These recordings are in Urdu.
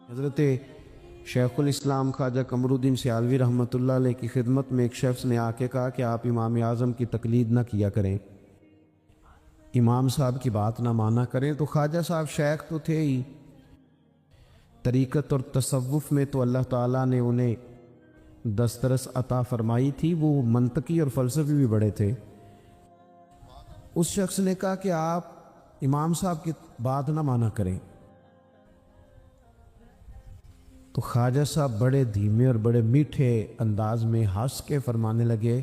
حضرت شیخ الاسلام خواجہ قمرالدین سیالوی رحمۃ اللہ علیہ کی خدمت میں ایک شخص نے آ کے کہا کہ آپ امام اعظم کی تقلید نہ کیا کریں، امام صاحب کی بات نہ مانا کریں۔ تو خواجہ صاحب شیخ تو تھے ہی، طریقت اور تصوف میں تو اللہ تعالیٰ نے انہیں دسترس عطا فرمائی تھی، وہ منطقی اور فلسفی بھی بڑے تھے۔ اس شخص نے کہا کہ آپ امام صاحب کی بات نہ مانا کریں۔ تو خواجہ صاحب بڑے دھیمے اور بڑے میٹھے انداز میں ہنس کے فرمانے لگے،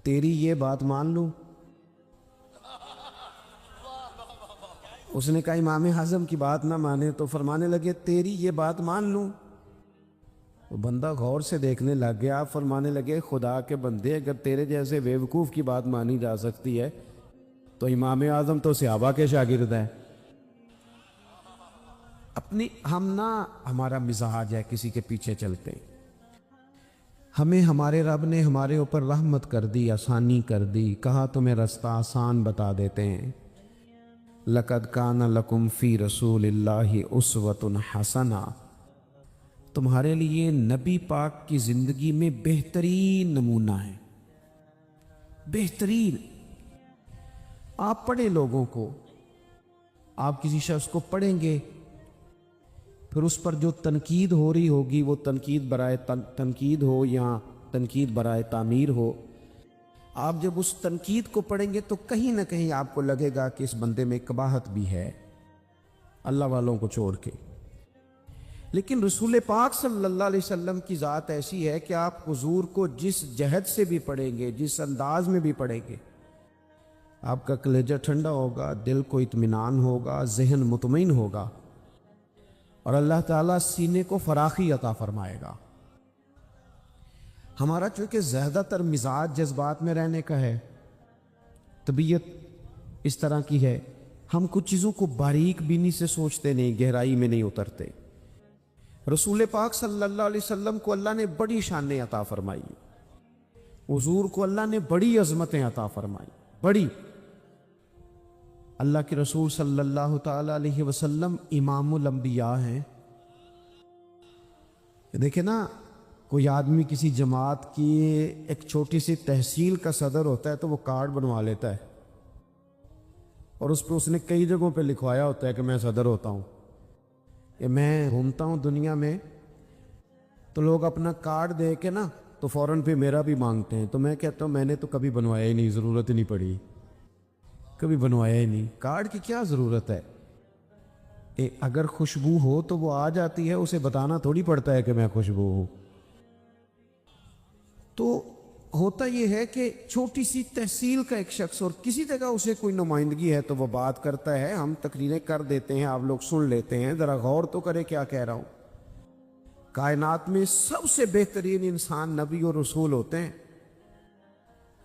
تیری یہ بات مان لوں؟ اس نے کہا امام اعظم کی بات نہ مانے، تو فرمانے لگے تیری یہ بات مان لوں؟ وہ بندہ غور سے دیکھنے لگ گیا، آپ فرمانے لگے خدا کے بندے، اگر تیرے جیسے بیوقوف کی بات مانی جا سکتی ہے تو امام اعظم تو صحابہ کے شاگرد ہیں۔ ہمارا مزاج ہے کسی کے پیچھے چلتے، ہمیں ہمارے رب نے ہمارے اوپر رحمت کر دی، آسانی کر دی، کہا تمہیں رستہ آسان بتا دیتے ہیں۔ لَقَدْ كَانَ لَكُمْ فِي رَسُولِ اللَّهِ أُسْوَةٌ حَسَنَةٌ، تمہارے لیے نبی پاک کی زندگی میں بہترین نمونہ ہے، بہترین۔ آپ پڑھیں لوگوں کو، آپ کسی شخص کو پڑھیں گے، پھر اس پر جو تنقید ہو رہی ہوگی وہ تنقید برائے تنقید ہو یا تنقید برائے تعمیر ہو، آپ جب اس تنقید کو پڑھیں گے تو کہیں نہ کہیں آپ کو لگے گا کہ اس بندے میں قباحت بھی ہے، اللہ والوں کو چھوڑ کے۔ لیکن رسول پاک صلی اللہ علیہ وسلم کی ذات ایسی ہے کہ آپ حضور کو جس جہد سے بھی پڑھیں گے، جس انداز میں بھی پڑھیں گے، آپ کا کلیجہ ٹھنڈا ہوگا، دل کو اطمینان ہوگا، ذہن مطمئن ہوگا، اور اللہ تعالیٰ سینے کو فراخی عطا فرمائے گا۔ ہمارا چونکہ زیادہ تر مزاج جذبات میں رہنے کا ہے، طبیعت اس طرح کی ہے، ہم کچھ چیزوں کو باریک بینی سے سوچتے نہیں، گہرائی میں نہیں اترتے۔ رسول پاک صلی اللہ علیہ وسلم کو اللہ نے بڑی شانیں عطا فرمائی، حضور کو اللہ نے بڑی عظمتیں عطا فرمائی، بڑی۔ اللہ کے رسول صلی اللہ تعالی علیہ وسلم امام الانبیاء ہیں۔ دیکھیں نا، کوئی آدمی کسی جماعت کی ایک چھوٹی سی تحصیل کا صدر ہوتا ہے تو وہ کارڈ بنوا لیتا ہے، اور اس پہ اس نے کئی جگہوں پہ لکھوایا ہوتا ہے کہ میں صدر ہوتا ہوں، کہ میں گھومتا ہوں دنیا میں، تو لوگ اپنا کارڈ دے کے نا تو فوراً پہ میرا بھی مانگتے ہیں۔ تو میں کہتا ہوں میں نے تو کبھی بنوایا ہی نہیں، ضرورت ہی نہیں پڑی، کبھی بنوایا ہی نہیں، کارڈ کی کیا ضرورت ہے؟ اگر خوشبو ہو تو وہ آ جاتی ہے، اسے بتانا تھوڑی پڑتا ہے کہ میں خوشبو ہوں۔ تو ہوتا یہ ہے کہ چھوٹی سی تحصیل کا ایک شخص اور کسی جگہ اسے کوئی نمائندگی ہے تو وہ بات کرتا ہے، ہم تقریریں کر دیتے ہیں، آپ لوگ سن لیتے ہیں، ذرا غور تو کرے کیا کہہ رہا ہوں۔ کائنات میں سب سے بہترین انسان نبی اور رسول ہوتے ہیں،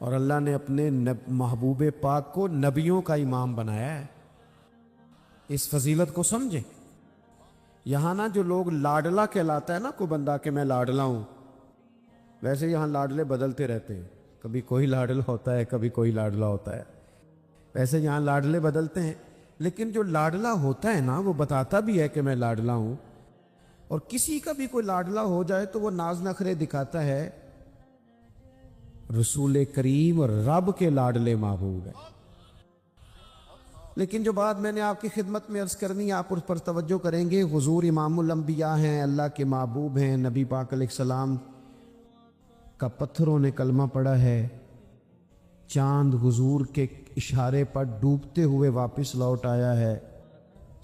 اور اللہ نے اپنے محبوب پاک کو نبیوں کا امام بنایا ہے۔ اس فضیلت کو سمجھیں۔ یہاں نا جو لوگ لاڈلا کہلاتا ہے نا کوئی بندہ کہ میں لاڈلا ہوں، ویسے یہاں لاڈلے بدلتے رہتے ہیں، کبھی کوئی لاڈلا ہوتا ہے، کبھی کوئی لاڈلا ہوتا ہے، ویسے یہاں لاڈلے بدلتے ہیں۔ لیکن جو لاڈلا ہوتا ہے نا وہ بتاتا بھی ہے کہ میں لاڈلا ہوں، اور کسی کا بھی کوئی لاڈلا ہو جائے تو وہ ناز نخرے دکھاتا ہے۔ رسول کریم اور رب کے لاڈلے محبوب ہیں۔ لیکن جو بات میں نے آپ کی خدمت میں عرض کرنی، آپ اس پر توجہ کریں گے۔ حضور امام الانبیاء ہیں، اللہ کے محبوب ہیں، نبی پاک علیہ السلام کا پتھروں نے کلمہ پڑھا ہے، چاند حضور کے اشارے پر ڈوبتے ہوئے واپس لوٹ آیا ہے،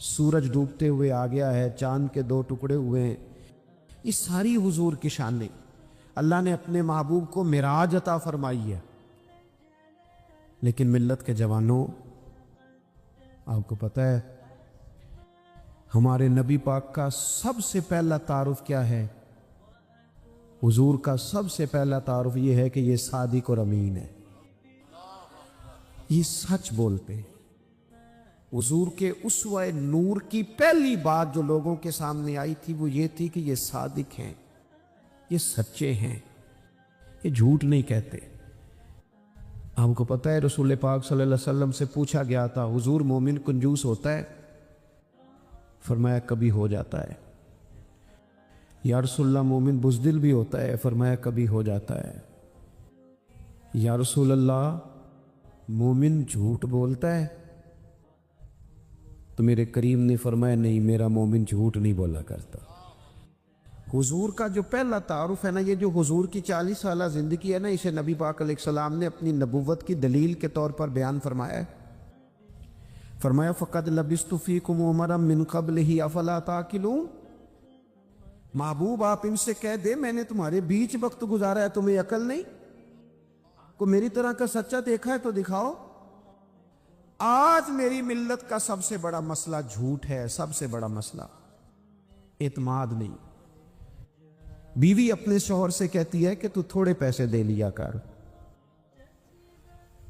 سورج ڈوبتے ہوئے آ گیا ہے، چاند کے 2 ٹکڑے ہوئے ہیں۔ یہ ساری حضور کی شانیں اللہ نے اپنے محبوب کو معراج عطا فرمائی ہے۔ لیکن ملت کے جوانوں، آپ کو پتہ ہے ہمارے نبی پاک کا سب سے پہلا تعارف کیا ہے؟ حضور کا سب سے پہلا تعارف یہ ہے کہ یہ صادق اور امین ہے، یہ سچ بولتے ہیں۔ حضور کے اسوہ نور کی پہلی بات جو لوگوں کے سامنے آئی تھی وہ یہ تھی کہ یہ صادق ہیں، یہ سچے ہیں، یہ جھوٹ نہیں کہتے۔ آپ کو پتہ ہے رسول پاک صلی اللہ علیہ وسلم سے پوچھا گیا تھا، حضور مومن کنجوس ہوتا ہے؟ فرمایا کبھی ہو جاتا ہے۔ یا رسول اللہ مومن بزدل بھی ہوتا ہے؟ فرمایا کبھی ہو جاتا ہے۔ یا رسول اللہ مومن جھوٹ بولتا ہے؟ تو میرے کریم نے فرمایا نہیں، میرا مومن جھوٹ نہیں بولا کرتا۔ حضور کا جو پہلا تعارف ہے نا، یہ جو حضور کی 40 سالہ زندگی ہے نا، اسے نبی پاک علیہ السلام نے اپنی نبوت کی دلیل کے طور پر بیان فرمایا ہے۔ فرمایا فقد لبثت فیکم عمرا من قبلہ افلا تعقلون۔ محبوب آپ ان سے کہہ دے میں نے تمہارے بیچ وقت گزارا ہے، تمہیں عقل نہیں؟ کو میری طرح کا سچا دیکھا ہے تو دکھاؤ۔ آج میری ملت کا سب سے بڑا مسئلہ جھوٹ ہے، سب سے بڑا مسئلہ اعتماد نہیں۔ بیوی اپنے شوہر سے کہتی ہے کہ تو تھوڑے پیسے دے لیا کر،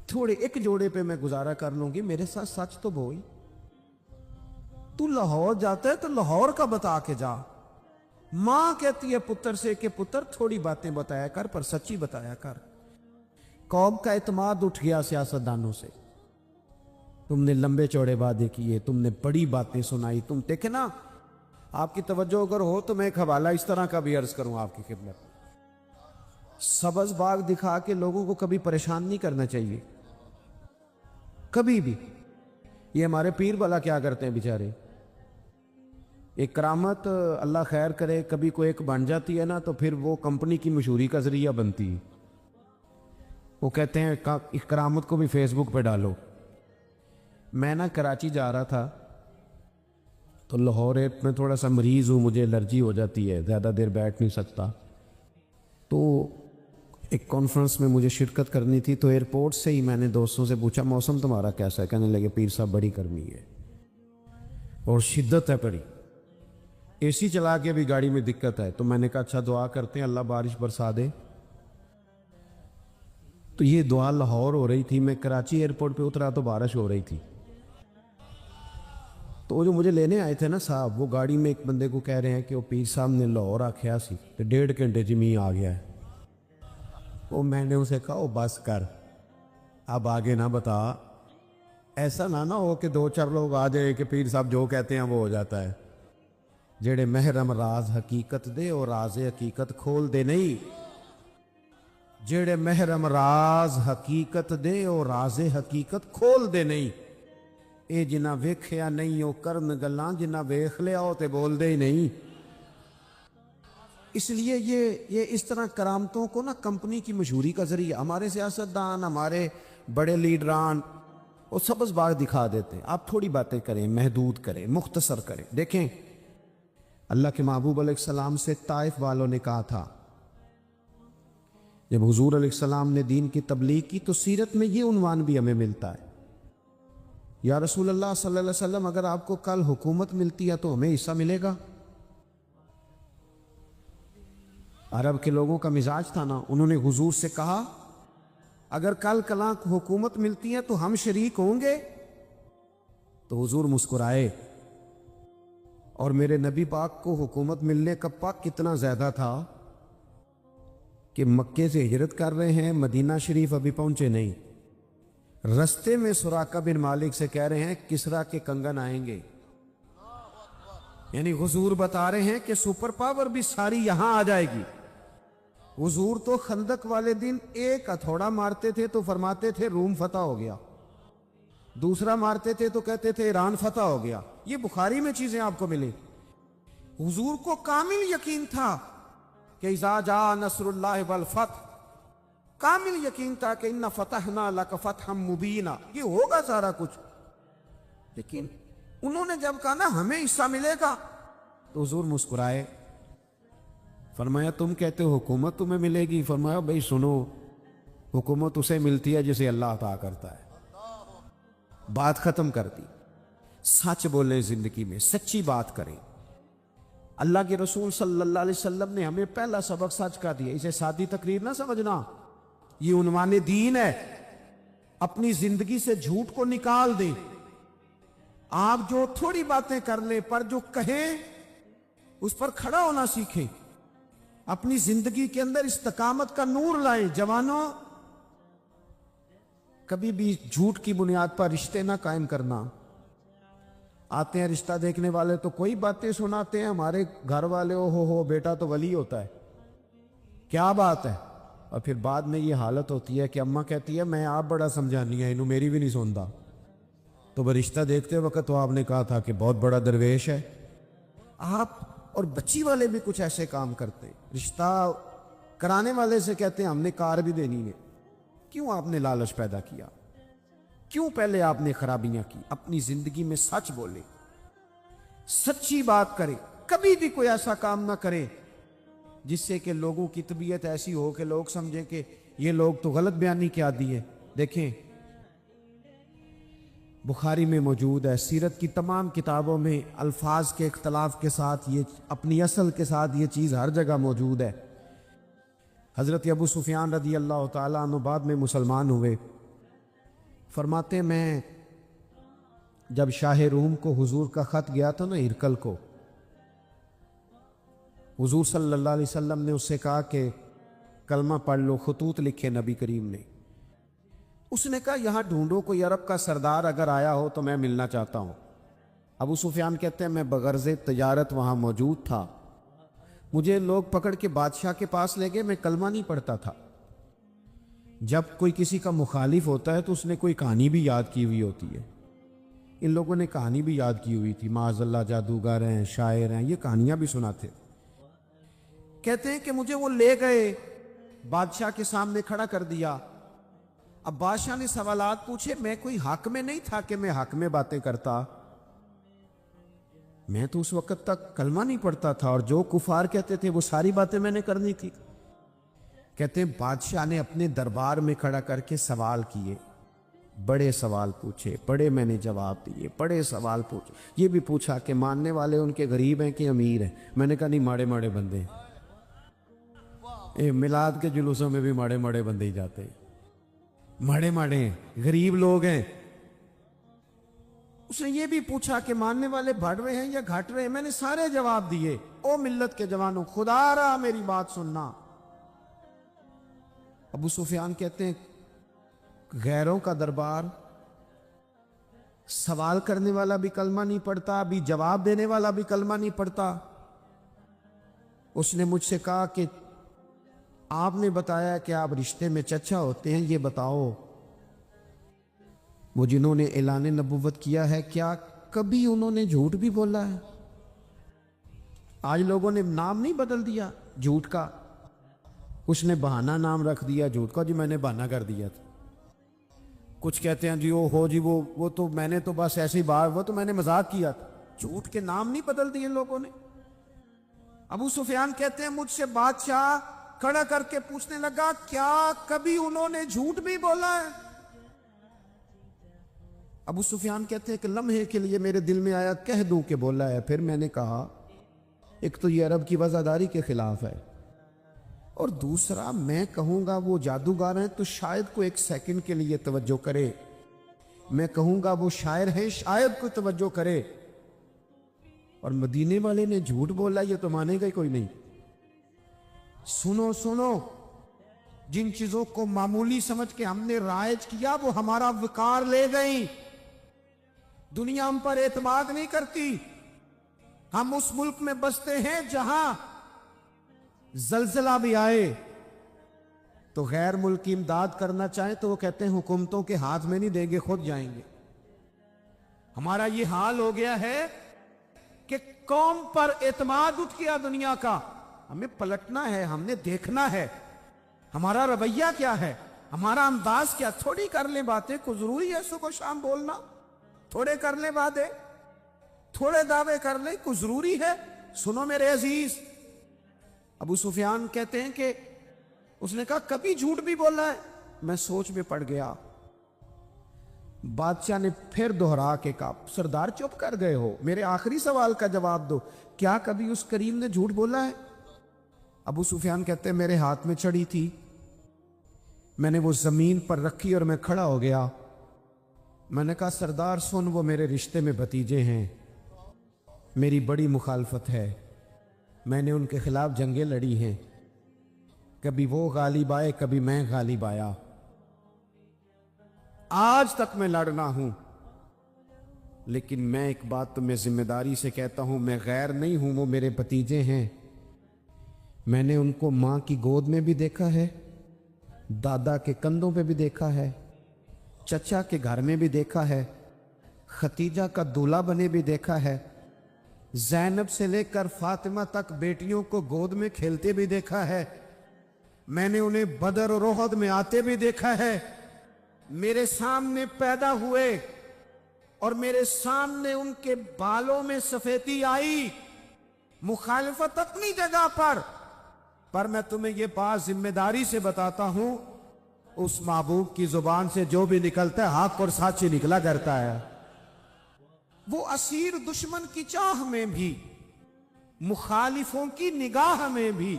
تھوڑے ایک جوڑے پہ میں گزارا کر لوں گی، میرے ساتھ سچ تو بول۔ تو لاہور جاتا ہے تو لاہور کا بتا کے جا۔ ماں کہتی ہے پتر سے کہ پتر تھوڑی باتیں بتایا کر پر سچی بتایا کر۔ قوم کا اعتماد اٹھ گیا سیاستدانوں سے، تم نے لمبے چوڑے وعدے کیے، تم نے بڑی باتیں سنائی۔ تم دیکھیں نا، آپ کی توجہ اگر ہو تو میں ایک حوالہ اس طرح کا بھی عرض کروں آپ کی خدمت۔ سبز باغ دکھا کے لوگوں کو کبھی پریشان نہیں کرنا چاہیے، کبھی بھی۔ یہ ہمارے پیر والا کیا کرتے ہیں بیچارے، ایک کرامت اللہ خیر کرے کبھی کوئی ایک بن جاتی ہے نا تو پھر وہ کمپنی کی مشہوری کا ذریعہ بنتی ہے۔ وہ کہتے ہیں اس کرامت کو بھی فیس بک پہ ڈالو۔ میں نا کراچی جا رہا تھا تو لاہور میں تھوڑا سا مریض ہوں، مجھے الرجی ہو جاتی ہے، زیادہ دیر بیٹھ نہیں سکتا۔ تو ایک کانفرنس میں مجھے شرکت کرنی تھی، تو ایئرپورٹ سے ہی میں نے دوستوں سے پوچھا موسم تمہارا کیسا ہے؟ کہنے لگے پیر صاحب بڑی گرمی ہے اور شدت ہے بڑی، اے سی چلا کے بھی گاڑی میں دقت ہے۔ تو میں نے کہا اچھا دعا کرتے ہیں اللہ بارش برسا دے۔ تو یہ دعا لاہور ہو رہی تھی، میں کراچی ایئرپورٹ پہ اترا تو بارش ہو رہی تھی۔ تو وہ جو مجھے لینے آئے تھے نا صاحب، وہ گاڑی میں ایک بندے کو کہہ رہے ہیں کہ وہ پیر صاحب نے لاہور آکھیا سی تو 1.5 گھنٹے جمی آ گیا ہے۔ وہ میں نے اسے کہا بس کر، اب آگے نہ بتا، ایسا نہ ہو کہ 2-4 لوگ آ جائے کہ پیر صاحب جو کہتے ہیں وہ ہو جاتا ہے۔ جڑے محرم راز حقیقت دے اور راز حقیقت کھول دے نہیں، جڑے محرم راز حقیقت دے اور راز حقیقت کھول دے نہیں۔ اے جنہ ویکھیا نہیں او کرن گلاں، جنہ ویکھ لیا او تے بول دے ہی نہیں۔ اس لیے یہ اس طرح کرامتوں کو نا کمپنی کی مشہوری کا ذریعہ، ہمارے سیاستدان، ہمارے بڑے لیڈران وہ سبز باغ دکھا دیتے ہیں۔ آپ تھوڑی باتیں کریں، محدود کریں، مختصر کریں۔ دیکھیں اللہ کے محبوب علیہ السلام سے طائف والوں نے کہا تھا، جب حضور علیہ السلام نے دین کی تبلیغ کی تو سیرت میں یہ عنوان بھی ہمیں ملتا ہے، یا رسول اللہ صلی اللہ علیہ وسلم اگر آپ کو کل حکومت ملتی ہے تو ہمیں حصہ ملے گا؟ عرب کے لوگوں کا مزاج تھا نا، انہوں نے حضور سے کہا اگر کل کلاں حکومت ملتی ہے تو ہم شریک ہوں گے؟ تو حضور مسکرائے، اور میرے نبی پاک کو حکومت ملنے کا پاک کتنا زیادہ تھا کہ مکے سے ہجرت کر رہے ہیں، مدینہ شریف ابھی پہنچے نہیں، رستے میں سراقہ بن مالک سے کہہ رہے ہیں کسرا کے کنگن آئیں گے۔ یعنی حضور بتا رہے ہیں کہ سپر پاور بھی ساری یہاں آ جائے گی۔ حضور تو خندق والے دن ایک ہتھوڑا مارتے تھے تو فرماتے تھے روم فتح ہو گیا، دوسرا مارتے تھے تو کہتے تھے ایران فتح ہو گیا۔ یہ بخاری میں چیزیں آپ کو ملی۔ حضور کو کامل یقین تھا کہ اذا جاء نصر اللہ والفتح، کامل یقین تھا کہ ان فتحنا لک فتحا مبینا، یہ ہوگا سارا کچھ۔ لیکن انہوں نے جب کہا نا ہمیں حصہ ملے گا تو حضور مسکرائے، فرمایا تم کہتے ہو حکومت تمہیں ملے گی؟ فرمایا بھائی سنو، حکومت اسے ملتی ہے جسے اللہ عطا کرتا ہے۔ بات ختم کر دی۔ سچ بولیں زندگی میں، سچی بات کریں۔ اللہ کے رسول صلی اللہ علیہ وسلم نے ہمیں پہلا سبق سچ کا دیا، اسے سادی تقریر نہ سمجھنا، یہ عنوان دین ہے۔ اپنی زندگی سے جھوٹ کو نکال دیں۔ آپ جو تھوڑی باتیں کر لیں پر جو کہیں اس پر کھڑا ہونا سیکھیں، اپنی زندگی کے اندر استقامت کا نور لائیں۔ جوانوں، کبھی بھی جھوٹ کی بنیاد پر رشتے نہ قائم کرنا۔ آتے ہیں رشتہ دیکھنے والے تو کوئی باتیں سناتے ہیں، ہمارے گھر والے ہو بیٹا تو ولی ہوتا ہے، کیا بات ہے؟ اور پھر بعد میں یہ حالت ہوتی ہے کہ اماں کہتی ہے میں آپ بڑا سمجھانی ہے، انہوں میری بھی نہیں سنتا۔ تو وہ رشتہ دیکھتے وقت تو آپ نے کہا تھا کہ بہت بڑا درویش ہے۔ آپ اور بچی والے بھی کچھ ایسے کام کرتے ہیں، رشتہ کرانے والے سے کہتے ہیں ہم نے کار بھی دینی ہے۔ کیوں آپ نے لالچ پیدا کیا؟ کیوں پہلے آپ نے خرابیاں کی؟ اپنی زندگی میں سچ بولے، سچی بات کرے، کبھی بھی کوئی ایسا کام نہ کرے جس سے کہ لوگوں کی طبیعت ایسی ہو کہ لوگ سمجھیں کہ یہ لوگ تو غلط بیانی کے عادی ہے۔ دیکھیں بخاری میں موجود ہے، سیرت کی تمام کتابوں میں الفاظ کے اختلاف کے ساتھ یہ اپنی اصل کے ساتھ یہ چیز ہر جگہ موجود ہے۔ حضرت ابو سفیان رضی اللہ تعالیٰ عنہ بعد میں مسلمان ہوئے، فرماتے میں جب شاہ روم کو حضور کا خط گیا تھا نا ہرقل کو، حضور صلی اللہ علیہ وسلم نے اس سے کہا کہ کلمہ پڑھ لو، خطوط لکھے نبی کریم نے۔ اس نے کہا یہاں ڈھونڈو کوئی عرب کا سردار اگر آیا ہو تو میں ملنا چاہتا ہوں۔ ابو سفیان کہتے ہیں میں بغرض تجارت وہاں موجود تھا، مجھے لوگ پکڑ کے بادشاہ کے پاس لے گئے، میں کلمہ نہیں پڑھتا تھا۔ جب کوئی کسی کا مخالف ہوتا ہے تو اس نے کوئی کہانی بھی یاد کی ہوئی ہوتی ہے، ان لوگوں نے کہانی بھی یاد کی ہوئی تھی، معاذ اللہ جادوگر ہیں، شاعر ہیں، یہ کہانیاں بھی سناتے۔ کہتے ہیں کہ مجھے وہ لے گئے، بادشاہ کے سامنے کھڑا کر دیا۔ اب بادشاہ نے سوالات پوچھے، میں کوئی حق میں نہیں تھا کہ میں حق میں باتیں کرتا، میں تو اس وقت تک کلمہ نہیں پڑھتا تھا، اور جو کفار کہتے تھے وہ ساری باتیں میں نے کرنی تھی۔ کہتے ہیں بادشاہ نے اپنے دربار میں کھڑا کر کے سوال کیے، بڑے سوال پوچھے، بڑے میں نے جواب دیے، بڑے سوال پوچھے۔ یہ بھی پوچھا کہ ماننے والے ان کے غریب ہیں کہ امیر ہیں؟ میں نے کہا نہیں، ماڑے ماڑے بندے ہیں۔ میلاد کے جلوسوں میں بھی ماڑے ماڑے بندے ہی جاتے ہیں، ماڑے ماڑے ہیں، غریب لوگ ہیں۔ اس نے یہ بھی پوچھا کہ ماننے والے بڑھ رہے ہیں یا گھٹ رہے ہیں؟ میں نے سارے جواب دیے۔ او ملت کے جوانوں، خدا را میری بات سننا۔ ابو سفیان کہتے ہیں غیروں کا دربار، سوال کرنے والا بھی کلمہ نہیں پڑھتا، ابھی جواب دینے والا بھی کلمہ نہیں پڑھتا۔ اس نے مجھ سے کہا کہ آپ نے بتایا کہ آپ رشتے میں چچا ہوتے ہیں، یہ بتاؤ وہ جنہوں نے اعلان نبوت کیا ہے کیا کبھی انہوں نے جھوٹ بھی بولا ہے؟ آج لوگوں نے نام نہیں بدل دیا جھوٹ کا، اس نے بہانہ نام رکھ دیا جھوٹ کا، جی میں نے بہانہ کر دیا تھا۔ کچھ کہتے ہیں جی وہ تو میں نے تو بس ایسی بات، وہ تو میں نے مذاق کیا تھا۔ جھوٹ کے نام نہیں بدل دیے لوگوں نے۔ ابو سفیان کہتے ہیں مجھ سے بادشاہ کھڑا کر کے پوچھنے لگا کیا کبھی انہوں نے جھوٹ بھی بولا ہے؟ ابو سفیان کہتے ہیں کہ لمحے کے لیے میرے دل میں آیا کہہ دوں کہ بولا ہے۔ پھر میں نے کہا ایک تو یہ عرب کی وفاداری کے خلاف ہے، اور دوسرا میں کہوں گا وہ جادوگر ہیں تو شاید کو ایک سیکنڈ کے لیے توجہ کرے، میں کہوں گا وہ شاعر ہیں شاید کو توجہ کرے، اور مدینے والے نے جھوٹ بولا یہ تو مانے گا ہی کوئی نہیں۔ سنو، جن چیزوں کو معمولی سمجھ کے ہم نے رائج کیا وہ ہمارا وقار لے گئیں۔ دنیا ہم پر اعتماد نہیں کرتی۔ ہم اس ملک میں بستے ہیں جہاں زلزلہ بھی آئے تو غیر ملکی امداد کرنا چاہیں تو وہ کہتے ہیں حکومتوں کے ہاتھ میں نہیں دیں گے، خود جائیں گے۔ ہمارا یہ حال ہو گیا ہے کہ قوم پر اعتماد اٹھ گیا دنیا کا۔ ہمیں پلٹنا ہے، ہم نے دیکھنا ہے ہمارا رویہ کیا ہے، ہمارا انداز کیا۔ تھوڑی کر لیں باتیں، کو ضروری ہے صبح شام بولنا؟ تھوڑے کر لیں باتیں، تھوڑے دعوے کر لیں، کو ضروری ہے؟ سنو میرے عزیز، ابو سفیان کہتے ہیں کہ اس نے کہا کبھی جھوٹ بھی بولا ہے؟ میں سوچ میں پڑ گیا۔ بادشاہ نے پھر دہرا کے کہا سردار چپ کر گئے ہو، میرے آخری سوال کا جواب دو، کیا کبھی اس کریم نے جھوٹ بولا ہے؟ ابو سفیان کہتے ہیں میرے ہاتھ میں چھڑی تھی، میں نے وہ زمین پر رکھی اور میں کھڑا ہو گیا۔ میں نے کہا سردار سن، وہ میرے رشتے میں بھتیجے ہیں، میری بڑی مخالفت ہے، میں نے ان کے خلاف جنگیں لڑی ہیں، کبھی وہ غالب آئے کبھی میں غالب آیا، آج تک میں لڑنا ہوں، لیکن میں ایک بات تمہیں ذمہ داری سے کہتا ہوں، میں غیر نہیں ہوں، وہ میرے بھتیجے ہیں۔ میں نے ان کو ماں کی گود میں بھی دیکھا ہے، دادا کے کندھوں پہ بھی دیکھا ہے، چچا کے گھر میں بھی دیکھا ہے، ختیجہ کا دولہا بنے بھی دیکھا ہے، زینب سے لے کر فاطمہ تک بیٹیوں کو گود میں کھیلتے بھی دیکھا ہے، میں نے انہیں بدر اور احد میں آتے بھی دیکھا ہے، میرے سامنے پیدا ہوئے اور میرے سامنے ان کے بالوں میں سفیدی آئی، مخالفت اپنی جگہ پر میں تمہیں یہ بات ذمہ داری سے بتاتا ہوں، اس محبوب کی زبان سے جو بھی نکلتا ہے حق اور سچ ہی نکلا کرتا ہے۔ وہ اسیر دشمن کی چاہ میں بھی، مخالفوں کی نگاہ میں بھی،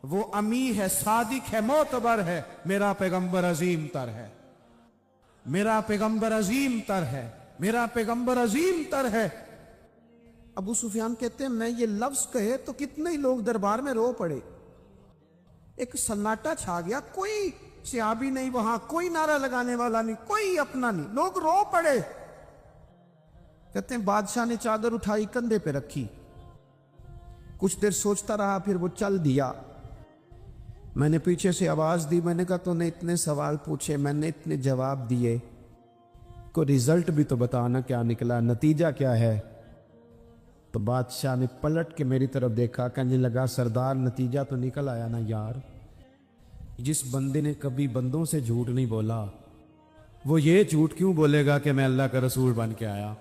وہ امی ہے، صادق ہے، معتبر ہے، میرا پیغمبر عظیم تر ہے، میرا پیغمبر عظیم تر ہے، میرا پیغمبر عظیم تر ہے۔ ابو سفیان کہتے ہیں میں یہ لفظ کہے تو کتنے ہی لوگ دربار میں رو پڑے، ایک سناٹا چھا گیا، کوئی صحابی نہیں وہاں، کوئی نعرہ لگانے والا نہیں، کوئی اپنا نہیں، لوگ رو پڑے۔ کہتے ہیں بادشاہ نے چادر اٹھائی کندھے پہ رکھی، کچھ دیر سوچتا رہا، پھر وہ چل دیا۔ میں نے پیچھے سے آواز دی، میں نے کہا تو نے اتنے سوال پوچھے، میں نے اتنے جواب دیے، کوئی رزلٹ بھی تو بتانا کیا نکلا، نتیجہ کیا ہے؟ تو بادشاہ نے پلٹ کے میری طرف دیکھا، کہنے لگا سردار نتیجہ تو نکل آیا نا یار، جس بندے نے کبھی بندوں سے جھوٹ نہیں بولا وہ یہ جھوٹ کیوں بولے گا کہ میں اللہ کا رسول بن کے آیا؟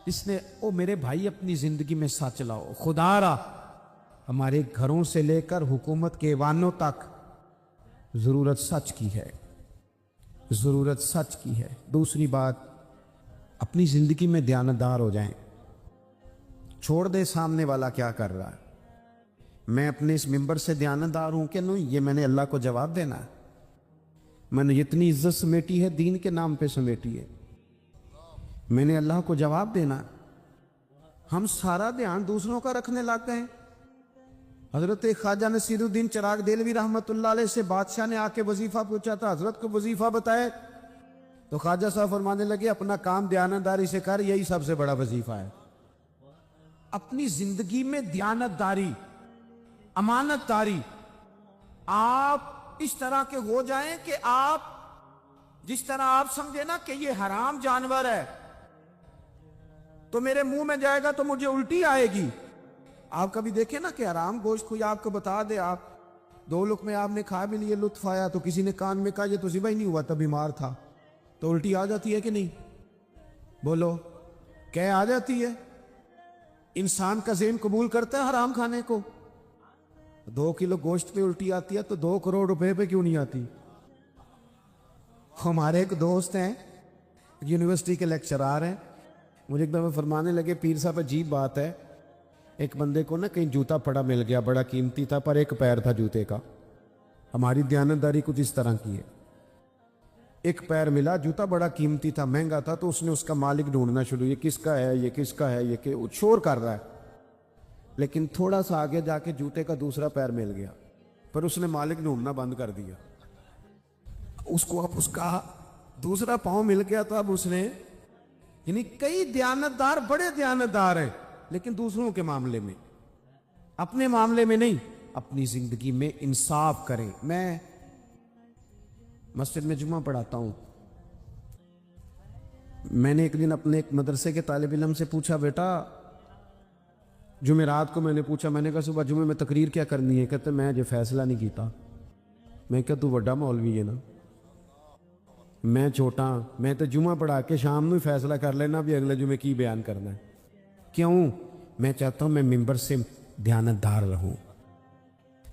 اس نے او میرے بھائی اپنی زندگی میں سچ لاؤ، خدا را ہمارے گھروں سے لے کر حکومت کے ایوانوں تک ضرورت سچ کی ہے، ضرورت سچ کی ہے۔ دوسری بات، اپنی زندگی میں دیانتدار ہو جائیں، چھوڑ دے سامنے والا کیا کر رہا ہے، میں اپنے اس ممبر سے دیانتدار ہوں کہ نہیں، یہ میں نے اللہ کو جواب دینا ہے، میں نے اتنی عزت سمیٹی ہے، دین کے نام پہ سمیٹی ہے، میں نے اللہ کو جواب دینا۔ ہم سارا دھیان دوسروں کا رکھنے لگ گئے۔ حضرت خواجہ نصیر الدین چراغ دہلوی رحمت اللہ علیہ سے بادشاہ نے آ کے وظیفہ پوچھا تھا، حضرت کو وظیفہ بتائے تو خواجہ صاحب فرمانے لگے اپنا کام دیانتداری سے کر، یہی سب سے بڑا وظیفہ ہے۔ اپنی زندگی میں دیانتداری، امانت داری، آپ اس طرح کے ہو جائیں کہ آپ جس طرح آپ سمجھے نا کہ یہ حرام جانور ہے تو میرے منہ میں جائے گا تو مجھے الٹی آئے گی۔ آپ کبھی دیکھیں نا کہ حرام گوشت کوئی آپ کو بتا دے، آپ دو لقمے آپ نے کھا بھی لیے، لطف آیا، تو کسی نے کان میں کہا یہ تو ذبح ہی نہیں ہوا تھا، بیمار تھا، تو الٹی آ جاتی ہے کہ نہیں؟ بولو، کہہ آ جاتی ہے؟ انسان کا ذہن قبول کرتا ہے حرام کھانے کو؟ 2 کلو گوشت پہ الٹی آتی ہے تو 2 کروڑ روپے پہ کیوں نہیں آتی؟ ہمارے ایک دوست ہیں، یونیورسٹی کے لیکچرار ہیں، مجھے ایک دفعہ فرمانے لگے پیر صاحب عجیب بات ہے، ایک بندے کو نا کہیں جوتا پڑا مل گیا، بڑا قیمتی تھا پر ایک پیر تھا جوتے کا۔ ہماری دیانتداری کچھ اس طرح کی ہے، ایک پیر ملا، جوتا بڑا قیمتی تھا، مہنگا تھا، تو اس نے اس کا مالک ڈھونڈنا شروع، یہ کس کا ہے، یہ کس کا ہے، یہ کہ شور کر رہا ہے، لیکن تھوڑا سا آگے جا کے جوتے کا دوسرا پیر مل گیا، پر اس نے مالک ڈھونڈنا بند کر دیا۔ اس کو اب اس کا دوسرا پاؤں مل گیا تو اب اس نے، یعنی کئی دیانتدار بڑے دیانتدار ہیں لیکن دوسروں کے معاملے میں، اپنے معاملے میں نہیں، اپنی زندگی میں انصاف کریں۔ میں مسجد میں جمعہ پڑھاتا ہوں، میں نے ایک دن اپنے ایک مدرسے کے طالب علم سے پوچھا، بیٹا جمعرات کو میں نے پوچھا، میں نے کہا صبح جمعے میں تقریر کیا کرنی ہے؟ کہتے میں جو فیصلہ نہیں کیتا۔ میں کہا تو بڑا مولوی ہے نا، میں چھوٹا، میں تو جمعہ پڑھا کے شام میں فیصلہ کر لینا بھی اگلے جمعے کی بیان کرنا ہے۔ کیوں؟ میں چاہتا ہوں میں ممبر سے دیانتدار رہوں،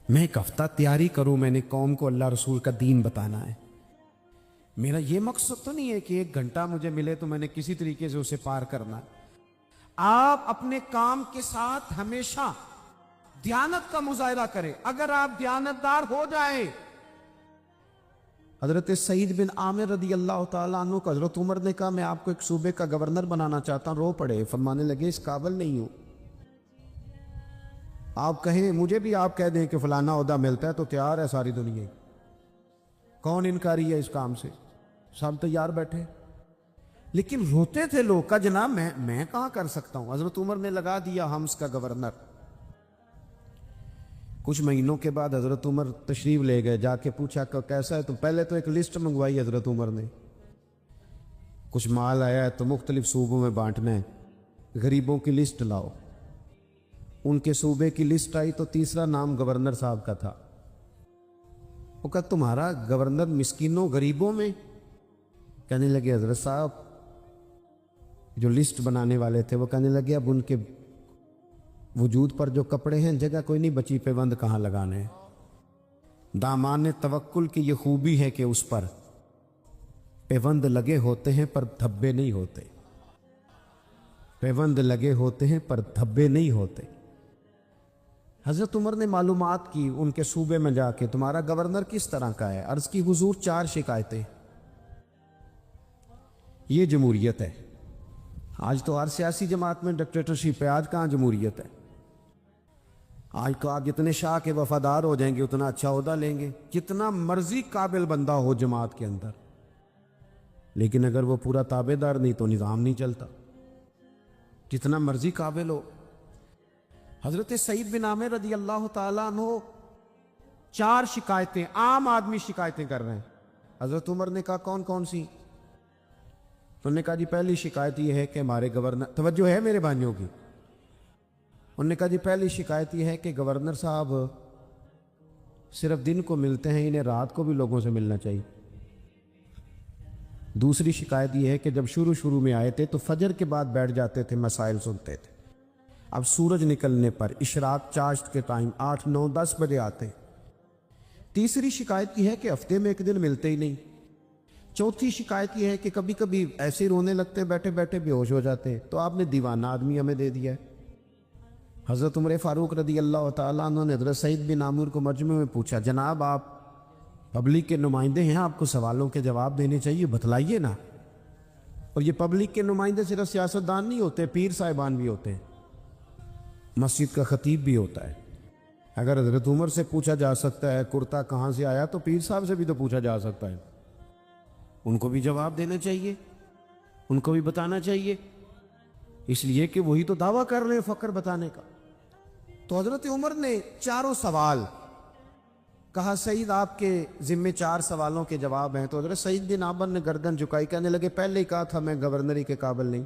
میں ایک ہفتہ تیاری کروں، میں نے قوم کو اللہ رسول کا دین بتانا ہے۔ میرا یہ مقصد تو نہیں ہے کہ 1 گھنٹہ مجھے ملے تو میں نے کسی طریقے سے اسے پار کرنا ہے۔ آپ اپنے کام کے ساتھ ہمیشہ دیانت کا مظاہرہ کریں۔ اگر آپ دیانتدار ہو جائیں، حضرت سعید بن عامر رضی اللہ تعالیٰ عنہ کو حضرت عمر نے کہا میں آپ کو ایک صوبے کا گورنر بنانا چاہتا ہوں، رو پڑے، فرمانے لگے اس قابل نہیں ہوں۔ آپ کہیں، مجھے بھی آپ کہہ دیں کہ فلانا عہدہ ملتا ہے تو تیار ہے ساری دنیا، کون انکاری ہے اس کام سے؟ سب تیار بیٹھے۔ لیکن روتے تھے لوگ کا جناب میں کہاں کر سکتا ہوں. حضرت عمر نے لگا دیا حمص کا گورنر. کچھ مہینوں کے بعد حضرت عمر تشریف لے گئے, جا کے پوچھا کہ کیسا ہے. تو پہلے تو ایک لسٹ منگوائی حضرت عمر نے, کچھ مال آیا ہے تو مختلف صوبوں میں بانٹنا ہے, غریبوں کی لسٹ لاؤ. ان کے صوبے کی لسٹ آئی تو تیسرا نام گورنر صاحب کا تھا. وہ کہا تمہارا گورنر مسکینوں غریبوں میں. کہنے لگے حضرت صاحب, جو لسٹ بنانے والے تھے وہ کہنے لگے اب ان کے وجود پر جو کپڑے ہیں جگہ کوئی نہیں بچی, پیوند کہاں لگانے ہیں. دامان توکل کی یہ خوبی ہے کہ اس پر پیوند لگے ہوتے ہیں پر دھبے نہیں ہوتے. پیوند لگے ہوتے ہیں پر دھبے نہیں ہوتے. حضرت عمر نے معلومات کی ان کے صوبے میں جا کے, تمہارا گورنر کس طرح کا ہے. عرض کی حضور 4 شکایتیں. یہ جمہوریت ہے. آج تو ہر سیاسی جماعت میں ڈکٹیٹرشپ ہے. آج کہاں جمہوریت ہے. آج تو آپ جتنے شاہ کے وفادار ہو جائیں گے اتنا اچھا عہدہ لیں گے, جتنا مرضی قابل بندہ ہو جماعت کے اندر, لیکن اگر وہ پورا تابع دار نہیں تو نظام نہیں چلتا. جتنا مرضی قابل ہو. حضرت سعید بن عامر رضی اللہ تعالیٰ عنہ 4 شکایتیں, عام آدمی شکایتیں کر رہے ہیں. حضرت عمر نے کہا کون کون سی. انہوں نے کہا جی پہلی شکایت یہ ہے کہ ہمارے گورنر, توجہ ہے میرے بھائیوں کی, انہوں نے کہا جی پہلی شکایت یہ ہے کہ گورنر صاحب صرف دن کو ملتے ہیں, انہیں رات کو بھی لوگوں سے ملنا چاہیے. دوسری شکایت یہ ہے کہ جب شروع میں آئے تھے تو فجر کے بعد بیٹھ جاتے تھے, مسائل سنتے تھے. اب سورج نکلنے پر اشراق چاشت کے ٹائم 8, 9, 10 بجے آتے. تیسری شکایت یہ ہے کہ ہفتے میں ایک دن ملتے ہی نہیں. چوتھی شکایت یہ ہے کہ کبھی کبھی ایسے رونے لگتے, بیٹھے بیٹھے بے ہوش ہو جاتے. تو آپ نے دیوانہ آدمی ہمیں دے دیا ہے. حضرت عمر فاروق رضی اللہ تعالیٰ عنہ نے حضرت سعید بن عامر کو مجمع میں پوچھا, جناب آپ پبلک کے نمائندے ہیں, آپ کو سوالوں کے جواب دینے چاہیے, بتلائیے نا. اور یہ پبلک کے نمائندے صرف سیاستدان نہیں ہوتے, پیر صاحبان بھی ہوتے ہیں, مسجد کا خطیب بھی ہوتا ہے. اگر حضرت عمر سے پوچھا جا سکتا ہے کرتا کہاں سے آیا, تو پیر صاحب سے بھی تو پوچھا جا سکتا ہے. ان کو بھی جواب دینا چاہیے, ان کو بھی بتانا چاہیے, اس لیے کہ وہی تو دعویٰ کر رہے ہیں فقر بتانے کا. تو حضرت عمر نے 4 سوال کہا, سعید آپ کے ذمے 4 سوالوں کے جواب ہیں. تو حضرت سعید بن عامر نے گردن جھکائی, کہنے لگے پہلے ہی کہا تھا میں گورنری کے قابل نہیں.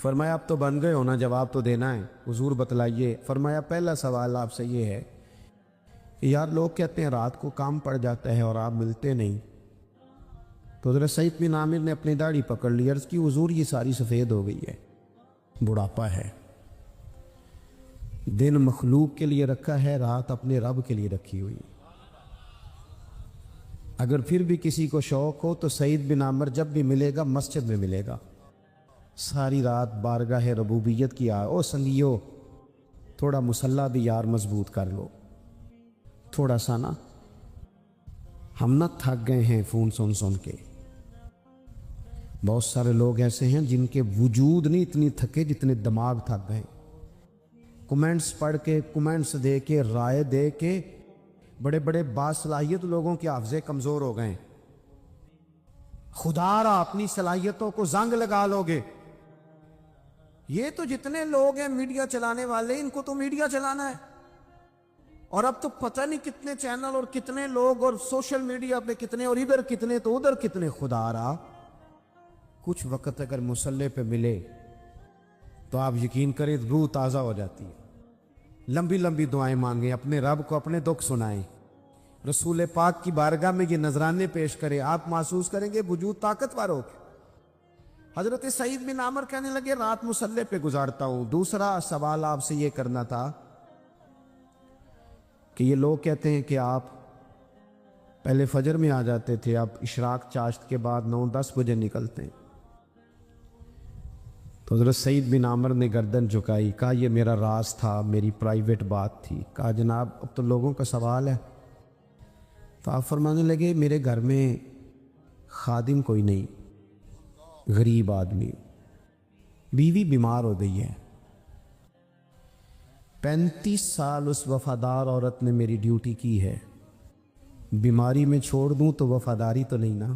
فرمایا اب تو بن گئے ہونا, جواب تو دینا ہے, حضور بتلائیے. فرمایا پہلا سوال آپ سے یہ ہے کہ یار لوگ کہتے ہیں رات کو کام پڑ جاتا ہے اور آپ ملتے نہیں. تو حضرت سعید بن عامر نے اپنی داڑھی پکڑ لی, عرض کی حضور یہ ساری سفید ہو گئی ہے, بڑھاپا ہے. دن مخلوق کے لیے رکھا ہے, رات اپنے رب کے لیے رکھی ہوئی. اگر پھر بھی کسی کو شوق ہو تو سعید بن عامر جب بھی ملے گا مسجد میں ملے گا. ساری رات بارگاہ ربوبیت کی او سنگیو, تھوڑا مسلح بھی یار مضبوط کر لو, تھوڑا سا نا. ہم نہ تھک گئے ہیں فون سن کے. بہت سارے لوگ ایسے ہیں جن کے وجود نہیں اتنی تھکے جتنے دماغ تھک گئے. کمنٹس پڑھ کے, کمنٹس دے کے, رائے دے کے بڑے بڑے باصلاحیت لوگوں کے حافظے کمزور ہو گئے. خدا را اپنی صلاحیتوں کو زنگ لگا لو گے. یہ تو جتنے لوگ ہیں میڈیا چلانے والے, ان کو تو میڈیا چلانا ہے. اور اب تو پتہ نہیں کتنے چینل اور کتنے لوگ اور سوشل میڈیا پہ کتنے, اور ادھر کتنے تو ادھر کتنے. خدا را کچھ وقت اگر مصلے پہ ملے تو آپ یقین کریں روح تازہ ہو جاتی ہے. لمبی لمبی دعائیں مانگیں, اپنے رب کو اپنے دکھ سنائیں, رسول پاک کی بارگاہ میں یہ نذرانے پیش کریں, آپ محسوس کریں گے وجود طاقتور ہو گیا. حضرت سعید بن عامر کہنے لگے رات مصلے پہ گزارتا ہوں. دوسرا سوال آپ سے یہ کرنا تھا کہ یہ لوگ کہتے ہیں کہ آپ پہلے فجر میں آ جاتے تھے, اب اشراق چاشت کے بعد 9-10 بجے نکلتے ہیں. تو حضرت سعید بن عامر نے گردن جھکائی, کہا یہ میرا راز تھا, میری پرائیویٹ بات تھی. کہا جناب اب تو لوگوں کا سوال ہے. تو آپ فرمانے لگے میرے گھر میں خادم کوئی نہیں, غریب آدمی, بیوی بیمار ہو گئی ہے. 35 سال اس وفادار عورت نے میری ڈیوٹی کی ہے, بیماری میں چھوڑ دوں تو وفاداری تو نہیں نا.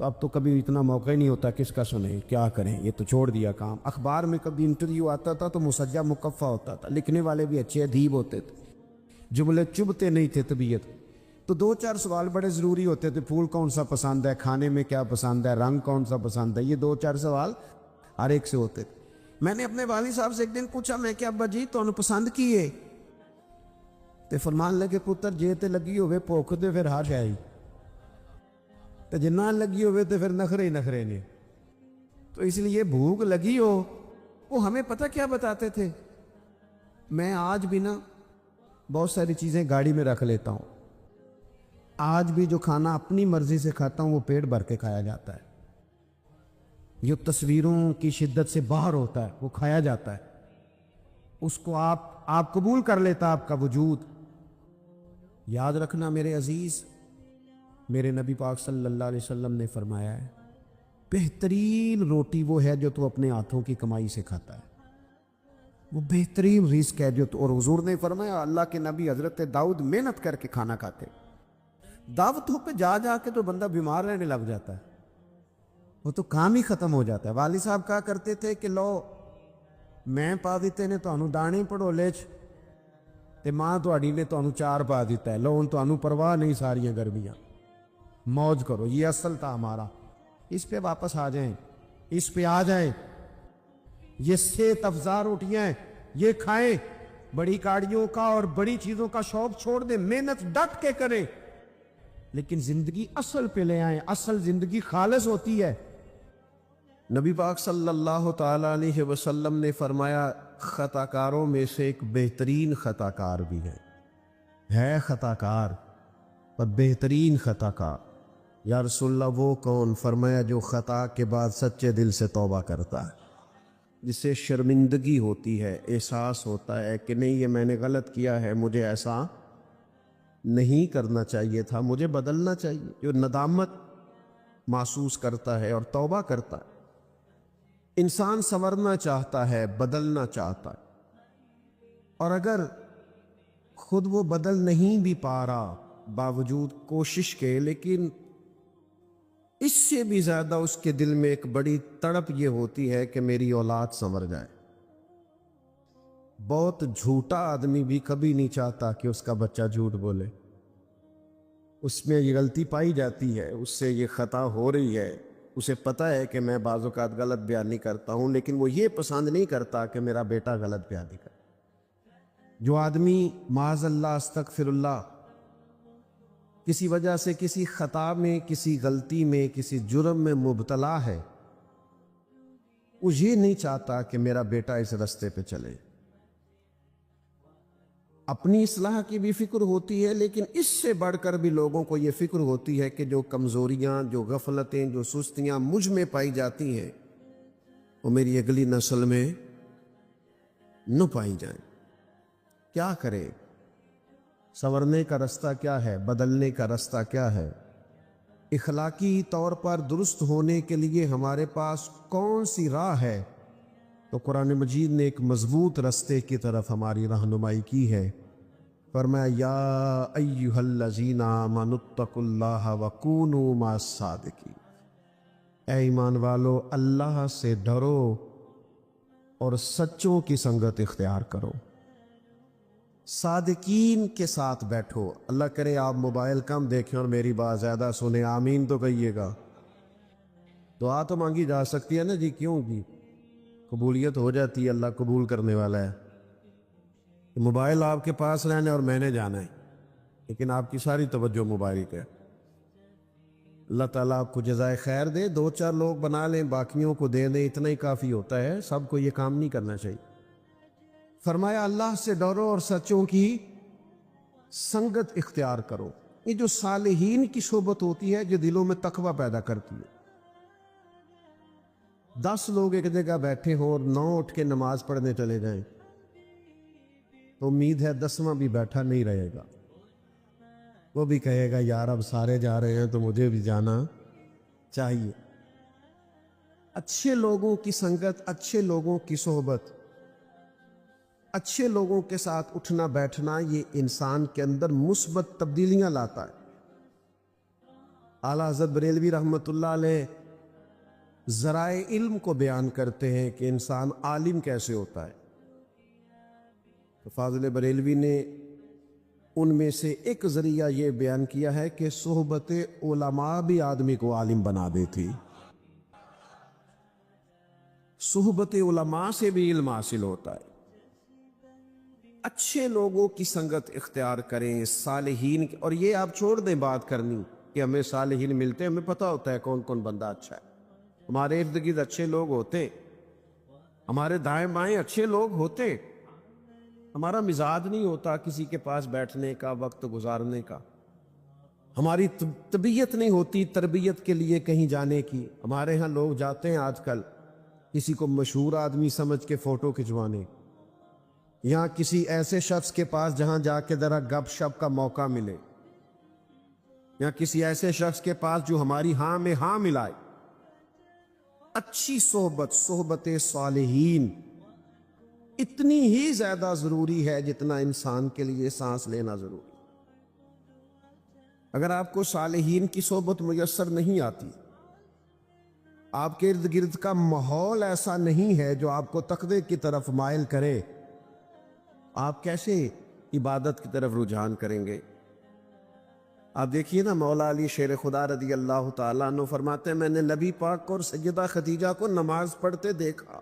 تو اب تو کبھی اتنا موقع ہی نہیں ہوتا کس کا سنیں کیا کریں، یہ تو چھوڑ دیا کام۔ اخبار میں کبھی انٹرویو آتا تھا تو مسجع مکفہ ہوتا تھا، لکھنے والے بھی اچھے ادیب ہوتے تھے، جملے چبھتے نہیں تھے طبیعت، تو 2-4 سوال بڑے ضروری ہوتے تھے، پھول کون سا پسند ہے، کھانے میں کیا پسند ہے، رنگ کون سا پسند ہے، یہ 2-4 سوال ہر ایک سے ہوتے تھے۔ میں نے اپنے والد صاحب سے ایک دن پوچھا، میں کہ ابا جی تو پسند کیے تے فرمان لگے پتر جے تے لگی ہوئے بھوک تے پھر ہر شے تے جنہ لگی ہوئے تے پھر نخرے ہی نخرے نے، تو اس لیے بھوک لگی ہو وہ ہمیں پتہ کیا بتاتے تھے۔ میں آج بھی نا بہت ساری چیزیں گاڑی میں رکھ لیتا ہوں، آج بھی جو کھانا اپنی مرضی سے کھاتا ہوں وہ پیٹ بھر کے کھایا جاتا ہے، جو تصویروں کی شدت سے باہر ہوتا ہے وہ کھایا جاتا ہے، اس کو آپ قبول کر لیتا آپ کا وجود۔ یاد رکھنا میرے عزیز، میرے نبی پاک صلی اللہ علیہ وسلم نے فرمایا ہے بہترین روٹی وہ ہے جو تو اپنے ہاتھوں کی کمائی سے کھاتا ہے، وہ بہترین رزق ہے جو تو، اور حضور نے فرمایا اللہ کے نبی حضرت داؤد محنت کر کے کھانا کھاتے، دعوتوں پہ جا جا کے تو بندہ بیمار رہنے لگ جاتا ہے، وہ تو کام ہی ختم ہو جاتا ہے۔ والد صاحب کہا کرتے تھے کہ لو میں پا دیتے نے تانوں دانے پڑولے چ تے ماں تہاڈی نے تانوں چار پا دیتا ہے، لو ہن تانوں پرواہ نہیں ساریاں گرمیاں، موج کرو، یہ اصل تھا ہمارا، اس پہ واپس آ جائیں، اس پہ آ جائیں، یہ صحت افزا روٹیاں ہیں یہ کھائیں، بڑی گاڑیوں کا اور بڑی چیزوں کا شوق چھوڑ دیں، محنت ڈٹ کے کریں، لیکن زندگی اصل پہ لے آئیں، اصل زندگی خالص ہوتی ہے۔ نبی پاک صلی اللہ تعالی علیہ وسلم نے فرمایا خطا کاروں میں سے ایک بہترین خطا کار بھی ہے خطا کار پر بہترین خطا کار۔ یا رسول اللہ وہ کون؟ فرمایا جو خطا کے بعد سچے دل سے توبہ کرتا ہے، جسے شرمندگی ہوتی ہے، احساس ہوتا ہے کہ نہیں یہ میں نے غلط کیا ہے، مجھے ایسا نہیں کرنا چاہیے تھا، مجھے بدلنا چاہیے، جو ندامت محسوس کرتا ہے اور توبہ کرتا ہے۔ انسان سنورنا چاہتا ہے، بدلنا چاہتا ہے، اور اگر خود وہ بدل نہیں بھی پا رہا باوجود کوشش کے، لیکن اس سے بھی زیادہ اس کے دل میں ایک بڑی تڑپ یہ ہوتی ہے کہ میری اولاد سنور جائے۔ بہت جھوٹا آدمی بھی کبھی نہیں چاہتا کہ اس کا بچہ جھوٹ بولے، اس میں یہ غلطی پائی جاتی ہے، اس سے یہ خطا ہو رہی ہے، اسے پتہ ہے کہ میں بعض اوقات غلط بیانی کرتا ہوں، لیکن وہ یہ پسند نہیں کرتا کہ میرا بیٹا غلط بیانی کرے۔ جو آدمی معاذ اللہ استغفر اللہ کسی وجہ سے کسی خطا میں، کسی غلطی میں، کسی جرم میں مبتلا ہے، وہ یہ نہیں چاہتا کہ میرا بیٹا اس رستے پہ چلے۔ اپنی اصلاح کی بھی فکر ہوتی ہے، لیکن اس سے بڑھ کر بھی لوگوں کو یہ فکر ہوتی ہے کہ جو کمزوریاں، جو غفلتیں، جو سستیاں مجھ میں پائی جاتی ہیں وہ میری اگلی نسل میں نہ پائی جائیں۔ کیا کرے؟ سنورنے کا رستہ کیا ہے؟ بدلنے کا رستہ کیا ہے؟ اخلاقی طور پر درست ہونے کے لیے ہمارے پاس کون سی راہ ہے؟ تو قرآن مجید نے ایک مضبوط رستے کی طرف ہماری رہنمائی کی ہے۔ فرمایا یا ایھا الذین آمنوا اتقوا اللہ وکونوا مع الصادقین، اے ایمان والو اللہ سے ڈرو اور سچوں کی سنگت اختیار کرو، صادقین کے ساتھ بیٹھو۔ اللہ کرے آپ موبائل کم دیکھیں اور میری بات زیادہ سنیں، آمین تو کہیے گا۔ دعا تو مانگی جا سکتی ہے نا جی، کیوں جی؟ قبولیت ہو جاتی ہے، اللہ قبول کرنے والا ہے۔ موبائل آپ کے پاس رہنا اور میں نے جانا ہے، لیکن آپ کی ساری توجہ موبائل پہ۔ اللہ تعالیٰ آپ کو جزائے خیر دے، 2-4 لوگ بنا لیں، باقیوں کو دے دیں، اتنا ہی کافی ہوتا ہے، سب کو یہ کام نہیں کرنا چاہیے۔ فرمایا اللہ سے ڈرو اور سچوں کی سنگت اختیار کرو۔ یہ جو صالحین کی صحبت ہوتی ہے جو دلوں میں تقوی پیدا کرتی ہے۔ 10 لوگ ایک جگہ بیٹھے ہو اور 9 اٹھ کے نماز پڑھنے چلے جائیں تو امید ہے 10واں بھی بیٹھا نہیں رہے گا، وہ بھی کہے گا یار اب سارے جا رہے ہیں تو مجھے بھی جانا چاہیے۔ اچھے لوگوں کی سنگت، اچھے لوگوں کی صحبت، اچھے لوگوں کے ساتھ اٹھنا بیٹھنا یہ انسان کے اندر مثبت تبدیلیاں لاتا ہے۔ اعلیٰ حضرت بریلوی رحمۃ اللہ علیہ ذرائع علم کو بیان کرتے ہیں کہ انسان عالم کیسے ہوتا ہے. تو فاضل بریلوی نے ان میں سے ایک ذریعہ یہ بیان کیا ہے کہ صحبت علماء بھی آدمی کو عالم بنا دیتی. صحبت علماء سے بھی علم حاصل ہوتا ہے. اچھے لوگوں کی سنگت اختیار کریں، صالحین کی. اور یہ آپ چھوڑ دیں بات کرنی کہ ہمیں صالحین ملتے ہیں، ہمیں پتہ ہوتا ہے کون کون بندہ اچھا ہے. ہمارے ارد گرد اچھے لوگ ہوتے، ہمارے دائیں بائیں اچھے لوگ ہوتے. ہمارا مزاج نہیں ہوتا کسی کے پاس بیٹھنے کا، وقت گزارنے کا. ہماری طبیعت نہیں ہوتی تربیت کے لیے کہیں جانے کی. ہمارے ہاں لوگ جاتے ہیں آج کل کسی کو مشہور آدمی سمجھ کے فوٹو کھنچوانے، یا کسی ایسے شخص کے پاس جہاں جا کے ذرا گپ شپ کا موقع ملے، یا کسی ایسے شخص کے پاس جو ہماری ہاں میں ہاں ملائے. اچھی صحبت، صحبت صالحین اتنی ہی زیادہ ضروری ہے جتنا انسان کے لیے سانس لینا ضروری. اگر آپ کو صالحین کی صحبت میسر نہیں آتی، آپ کے ارد گرد کا ماحول ایسا نہیں ہے جو آپ کو تقوی کی طرف مائل کرے، آپ کیسے عبادت کی طرف رجحان کریں گے؟ آپ دیکھیے نا، مولا علی شیر خدا رضی اللہ تعالیٰ عنہ فرماتے ہیں میں نے نبی پاک کو اور سیدہ خدیجہ کو نماز پڑھتے دیکھا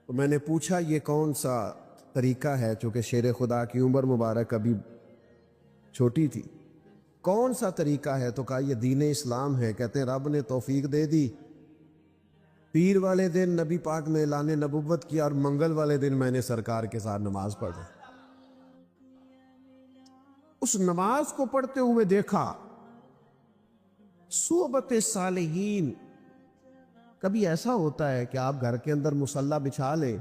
تو میں نے پوچھا یہ کون سا طریقہ ہے، چونکہ شیر خدا کی عمر مبارک ابھی چھوٹی تھی. کون سا طریقہ ہے؟ تو کہا یہ دین اسلام ہے. کہتے ہیں رب نے توفیق دے دی، پیر والے دن نبی پاک نے اعلان نبوت کیا اور منگل والے دن میں نے سرکار کے ساتھ نماز پڑھی. اس نماز کو پڑھتے ہوئے دیکھا. صحبت صالحین. کبھی ایسا ہوتا ہے کہ آپ گھر کے اندر مصلی بچھا لیں،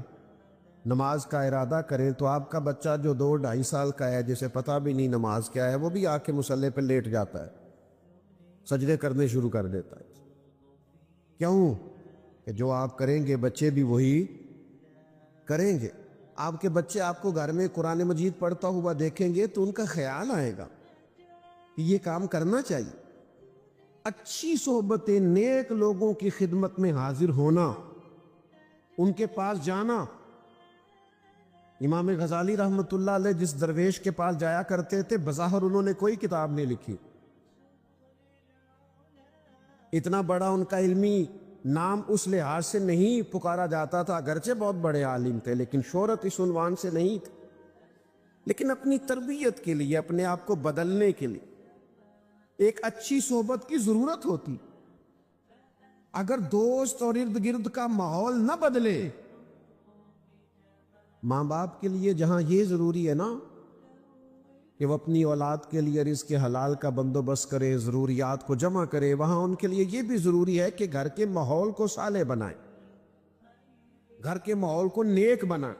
نماز کا ارادہ کریں تو آپ کا بچہ جو 2-2.5 سال کا ہے، جسے پتہ بھی نہیں نماز کیا ہے، وہ بھی آ کے مصلی پہ لیٹ جاتا ہے، سجدے کرنے شروع کر دیتا ہے. کیوں؟ کہ جو آپ کریں گے بچے بھی وہی کریں گے. آپ کے بچے آپ کو گھر میں قرآن مجید پڑھتا ہوا دیکھیں گے تو ان کا خیال آئے گا کہ یہ کام کرنا چاہیے. اچھی صحبتیں، نیک لوگوں کی خدمت میں حاضر ہونا، ان کے پاس جانا. امام غزالی رحمۃ اللہ علیہ جس درویش کے پاس جایا کرتے تھے، بظاہر انہوں نے کوئی کتاب نہیں لکھی، اتنا بڑا ان کا علمی نام اس لحاظ سے نہیں پکارا جاتا تھا، اگرچہ بہت بڑے عالم تھے لیکن شہرت اس عنوان سے نہیں تھی. لیکن اپنی تربیت کے لیے، اپنے آپ کو بدلنے کے لیے ایک اچھی صحبت کی ضرورت ہوتی. اگر دوست اور ارد گرد کا ماحول نہ بدلے، ماں باپ کے لیے جہاں یہ ضروری ہے نا کہ وہ اپنی اولاد کے لیے رزق حلال کا بندوبست کرے، ضروریات کو جمع کرے، وہاں ان کے لیے یہ بھی ضروری ہے کہ گھر کے ماحول کو صالح بنائیں، گھر کے ماحول کو نیک بنائیں.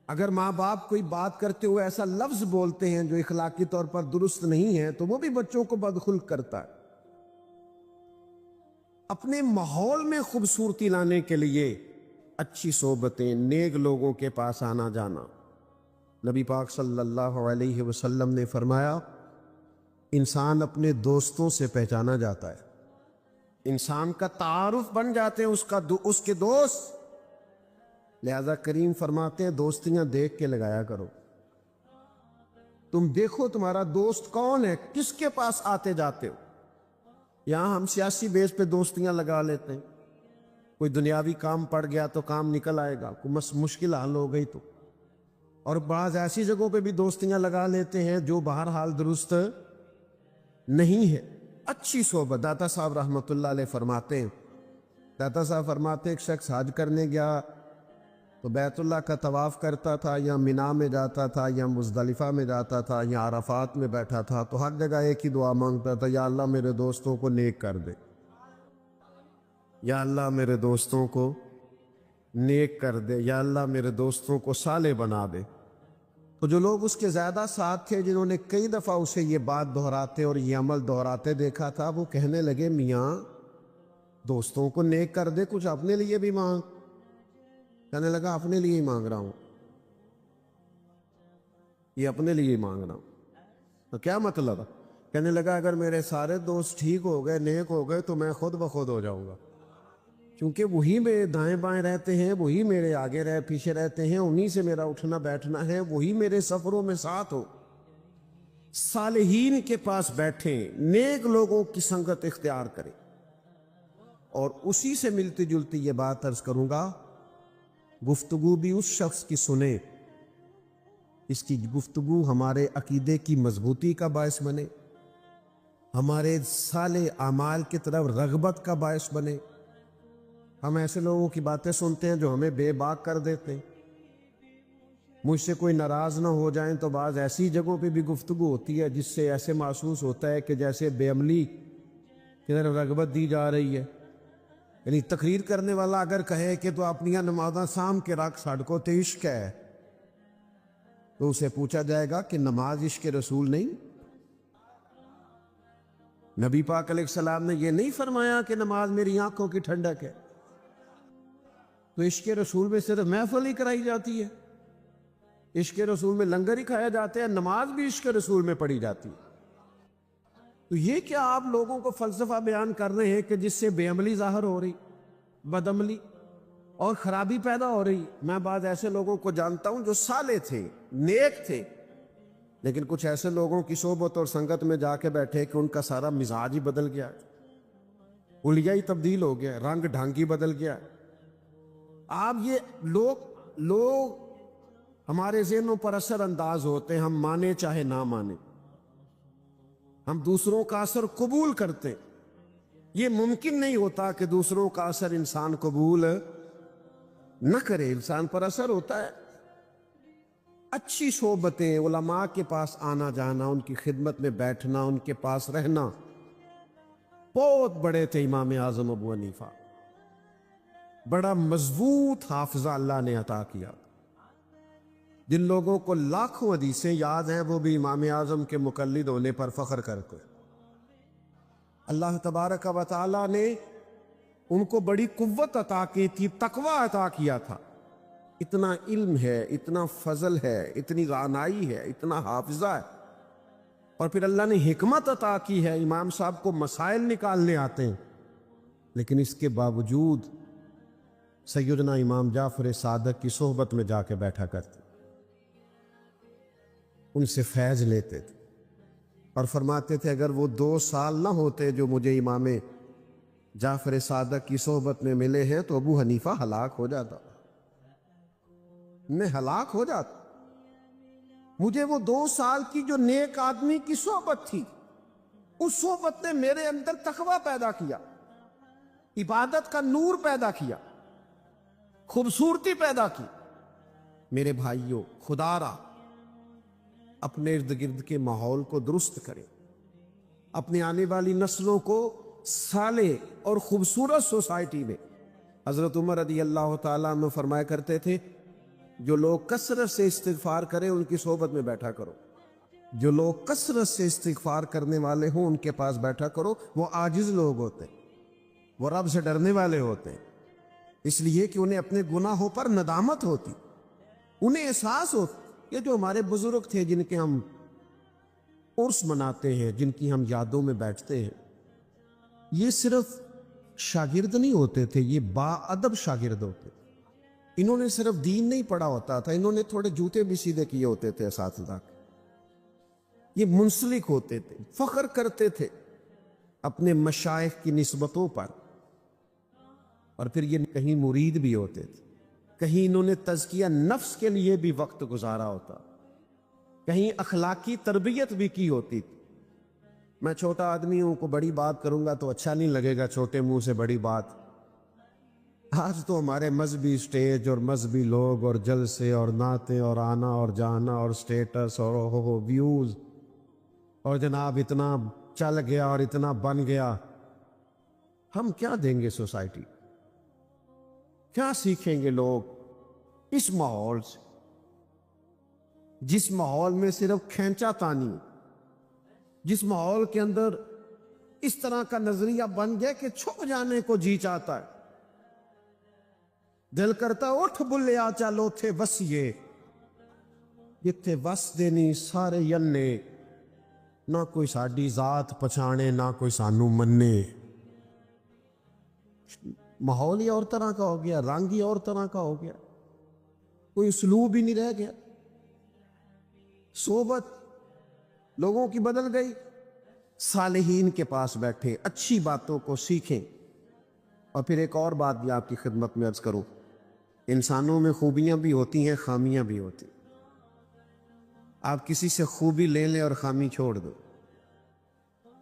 اگر ماں باپ کوئی بات کرتے ہوئے ایسا لفظ بولتے ہیں جو اخلاقی طور پر درست نہیں ہے تو وہ بھی بچوں کو بدخلق کرتا ہے. اپنے ماحول میں خوبصورتی لانے کے لیے اچھی صحبتیں، نیک لوگوں کے پاس آنا جانا. نبی پاک صلی اللہ علیہ وسلم نے فرمایا انسان اپنے دوستوں سے پہچانا جاتا ہے، انسان کا تعارف بن جاتے ہیں اس کے دوست. لہذا کریم فرماتے ہیں دوستیاں دیکھ کے لگایا کرو. تم دیکھو تمہارا دوست کون ہے، کس کے پاس آتے جاتے ہو. یہاں ہم سیاسی بیس پہ دوستیاں لگا لیتے ہیں، کوئی دنیاوی کام پڑ گیا تو کام نکل آئے گا، کوئی مشکل حل ہو گئی تو. اور بعض ایسی جگہوں پہ بھی دوستیاں لگا لیتے ہیں جو بہرحال درست نہیں ہے. اچھی صحبت. داتا صاحب رحمۃ اللہ علیہ فرماتے ہیں، داتا صاحب فرماتے ایک شخص حج کرنے گیا تو بیت اللہ کا طواف کرتا تھا، یا مینا میں جاتا تھا، یا مزدلفہ میں جاتا تھا، یا عرفات میں بیٹھا تھا، تو ہر جگہ ایک ہی دعا مانگتا تھا، یا اللہ میرے دوستوں کو نیک کر دے، یا اللہ میرے دوستوں کو نیک کر دے، یا اللہ میرے دوستوں کو صالح بنا دے. تو جو لوگ اس کے زیادہ ساتھ تھے، جنہوں نے کئی دفعہ اسے یہ بات دہراتے اور یہ عمل دہراتے دیکھا تھا، وہ کہنے لگے میاں دوستوں کو نیک کر دے، کچھ اپنے لیے بھی مانگ. کہنے لگا اپنے لیے ہی مانگ رہا ہوں، یہ اپنے لیے ہی مانگ رہا ہوں. تو کیا مطلب؟ کہنے لگا اگر میرے سارے دوست ٹھیک ہو گئے، نیک ہو گئے، تو میں خود بخود ہو جاؤں گا، کیونکہ وہی میرے دائیں بائیں رہتے ہیں، وہی میرے آگے پیچھے رہتے ہیں، انہی سے میرا اٹھنا بیٹھنا ہے، وہی میرے سفروں میں ساتھ ہو، صالحین کے پاس بیٹھیں، نیک لوگوں کی سنگت اختیار کریں۔ اور اسی سے ملتی جلتی یہ بات عرض کروں گا، گفتگو بھی اس شخص کی سنیں اس کی گفتگو ہمارے عقیدے کی مضبوطی کا باعث بنے، ہمارے صالح اعمال کی طرف رغبت کا باعث بنے۔ ہم ایسے لوگوں کی باتیں سنتے ہیں جو ہمیں بے باک کر دیتے ہیں۔ مجھ سے کوئی ناراض نہ ہو جائیں تو بعض ایسی جگہوں پہ بھی گفتگو ہوتی ہے جس سے ایسے محسوس ہوتا ہے کہ جیسے بے عملی کی طرف رغبت دی جا رہی ہے۔ یعنی تقریر کرنے والا اگر کہے کہ تو اپنی نمازاں سام کے رکھ سڑکوں تے عشق ہے، تو اسے پوچھا جائے گا کہ نماز عشق رسول نہیں؟ نبی پاک علیہ السلام نے یہ نہیں فرمایا کہ نماز میری آنکھوں کی ٹھنڈک ہے؟ تو عشق رسول میں صرف محفل ہی کرائی جاتی ہے، عشق رسول میں لنگر ہی کھایا جاتے ہیں، نماز بھی عشق رسول میں پڑھی جاتی ہے۔ تو یہ کیا آپ لوگوں کو فلسفہ بیان کر رہے ہیں کہ جس سے بے عملی ظاہر ہو رہی، بد عملی اور خرابی پیدا ہو رہی؟ میں بعض ایسے لوگوں کو جانتا ہوں جو صالح تھے، نیک تھے، لیکن کچھ ایسے لوگوں کی صحبت اور سنگت میں جا کے بیٹھے کہ ان کا سارا مزاج ہی بدل گیا، حلیہ ہی تبدیل ہو گیا، رنگ ڈھنگ ہی بدل گیا۔ آپ یہ لوگ ہمارے ذہنوں پر اثر انداز ہوتے ہیں، ہم مانے چاہے نہ مانے، ہم دوسروں کا اثر قبول کرتے۔ یہ ممکن نہیں ہوتا کہ دوسروں کا اثر انسان قبول نہ کرے، انسان پر اثر ہوتا ہے۔ اچھی صحبتیں، علماء کے پاس آنا جانا، ان کی خدمت میں بیٹھنا، ان کے پاس رہنا، بہت بڑے تھے امام اعظم ابو حنیفہ، بڑا مضبوط حافظہ اللہ نے عطا کیا۔ جن لوگوں کو لاکھوں حدیثیں یاد ہیں وہ بھی امام اعظم کے مقلد ہونے پر فخر کرتے۔ اللہ تبارک و تعالی نے ان کو بڑی قوت عطا کی تھی، تقوی عطا کیا تھا۔ اتنا علم ہے، اتنا فضل ہے، اتنی رعنائی ہے، اتنا حافظہ ہے، اور پھر اللہ نے حکمت عطا کی ہے، امام صاحب کو مسائل نکالنے آتے ہیں، لیکن اس کے باوجود سیدنا امام جعفر صادق کی صحبت میں جا کے بیٹھا کرتے، ان سے فیض لیتے تھے، اور فرماتے تھے اگر وہ 2 سال نہ ہوتے جو مجھے امام جعفر صادق کی صحبت میں ملے ہیں تو ابو حنیفہ ہلاک ہو جاتا، میں ہلاک ہو جاتا۔ مجھے وہ 2 سال کی جو نیک آدمی کی صحبت تھی، اس صحبت نے میرے اندر تقوی پیدا کیا، عبادت کا نور پیدا کیا، خوبصورتی پیدا کی۔ میرے بھائیوں، خدا را اپنے ارد گرد کے ماحول کو درست کریں، اپنے آنے والی نسلوں کو صالح اور خوبصورت سوسائٹی میں۔ حضرت عمر رضی اللہ تعالیٰ عنہ فرمایا کرتے تھے جو لوگ کثرت سے استغفار کریں ان کی صحبت میں بیٹھا کرو، جو لوگ کثرت سے استغفار کرنے والے ہوں ان کے پاس بیٹھا کرو۔ وہ عاجز لوگ ہوتے ہیں، وہ رب سے ڈرنے والے ہوتے ہیں، اس لیے کہ انہیں اپنے گناہوں پر ندامت ہوتی، انہیں احساس ہوتا۔ یہ جو ہمارے بزرگ تھے جن کے ہم عرس مناتے ہیں، جن کی ہم یادوں میں بیٹھتے ہیں، یہ صرف شاگرد نہیں ہوتے تھے، یہ با ادب شاگرد ہوتے۔ انہوں نے صرف دین نہیں پڑھا ہوتا تھا، انہوں نے تھوڑے جوتے بھی سیدھے کیے ہوتے تھے اساتذہ کے۔ یہ منسلک ہوتے تھے، فخر کرتے تھے اپنے مشائخ کی نسبتوں پر، اور پھر یہ کہیں مرید بھی ہوتے تھے، کہیں انہوں نے تزکیہ نفس کے لیے بھی وقت گزارا ہوتا، کہیں اخلاقی تربیت بھی کی ہوتی تھی۔ میں چھوٹا آدمی ہوں، کو بڑی بات کروں گا تو اچھا نہیں لگے گا، چھوٹے منہ سے بڑی بات۔ آج تو ہمارے مذہبی سٹیج اور مذہبی لوگ اور جلسے اور نعتیں اور آنا اور جانا اور سٹیٹس اور ویوز، اور جناب اتنا چل گیا اور اتنا بن گیا۔ ہم کیا دیں گے سوسائٹی؟ کیا سیکھیں گے لوگ اس ماحول سے، جس ماحول میں صرف کھینچا تانی، جس ماحول کے اندر اس طرح کا نظریہ بن گیا کہ چھپ جانے کو جی چاہتا ہے، دل کرتا اٹھ بلیا چلو تھے وسیے، جتھے وس دینی سارے ینے، نہ کوئی ساڈی ذات پچھانے نہ کوئی سانو منے. ماحول ہی اور طرح کا ہو گیا, رنگ ہی اور طرح کا ہو گیا, کوئی اسلوب ہی نہیں رہ گیا. صحبت لوگوں کی بدل گئی. صالحین کے پاس بیٹھیں, اچھی باتوں کو سیکھیں. اور پھر ایک اور بات بھی آپ کی خدمت میں عرض کروں, انسانوں میں خوبیاں بھی ہوتی ہیں, خامیاں بھی ہوتی ہیں. آپ کسی سے خوبی لے لیں اور خامی چھوڑ دو.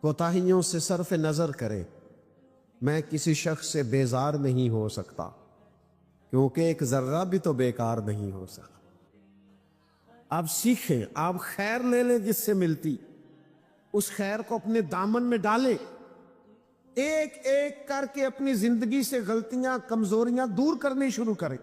کوتاہیوں سے صرف نظر کریں. میں کسی شخص سے بیزار نہیں ہو سکتا کیونکہ ایک ذرہ بھی تو بیکار نہیں ہو سکتا. آپ سیکھیں, آپ خیر لے لیں جس سے ملتی, اس خیر کو اپنے دامن میں ڈالیں. ایک ایک کر کے اپنی زندگی سے غلطیاں کمزوریاں دور کرنی شروع کریں.